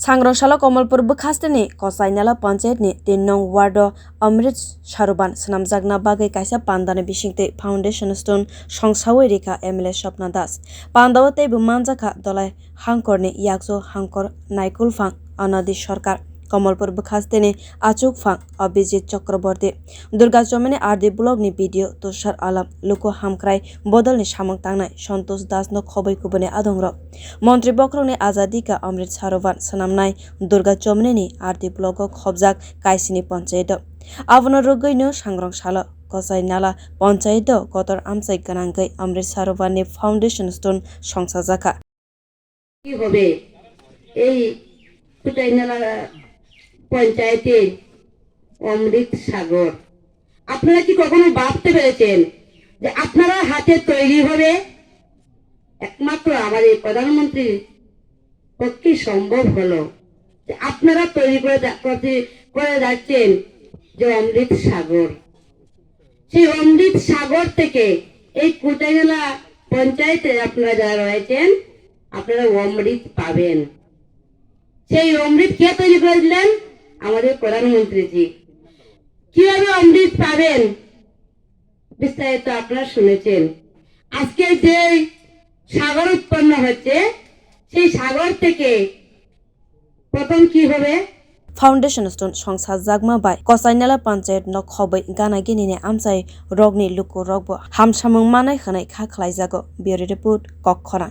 Sangrong salo kamalpur bwkhaste ni kochainala panchayat ni 3 nong ward Amrit sarobar swnamjakna bagwi kaisa pandani bisingtwi foundation stone songsawi rikha MLA Sapna das pandao teibo manjaka dolai hangkor ni yakjo hangkor naikul phang anadi sarkar kamalpur bwkhaste ni achuk phang Abhijit Chakraborty durga chowmoni ardi blog ni video tushar alam luko hamkrai bodol ni samung tangnai santosh das no khoboi kubani adongra mantri bokrok ni azadi ka Amrit sarobar swnamnai durga chowmoni ni ardi blog khobjak kaisini panchayat abono rugui no Sangrong salo kochainala panchayat kotor amchai ganangkai Amrit sarobar ni foundation stone songsajakha কি হবে এই কোচাইনালা পঞ্চায়েতের অমৃত সাগর আপনারা কি কখনো ভাবতে পেরেছেন যে আপনারা হাতে তৈরি হবে একমাত্র আমাদের প্রধানমন্ত্রীর পক্ষে সম্ভব হলো যে আপনারা তৈরি করে যাচ্ছেন যে অমৃত সাগর সেই অমৃত সাগর থেকে এই কোচাইনালা পঞ্চায়েতে আপনারা যারা রয়েছেন আপনারা অমৃত পাবেন সেই অমৃত কে তৈরি করে দিলেন আমাদের প্রধানমন্ত্রীজি কিভাবে অমৃত পাবেন বিস্তারিত আপনারা শুনেছেন আজকে যে সাগর উৎপন্ন হচ্ছে সেই সাগর থেকে প্রথম কি হবে Foundation stone songsajakma bai kochainala panchayat no khoboi gana gini ni amchai rogni luko rogbo hamsamung manai khanai kha khlaijago bureau report kokhora।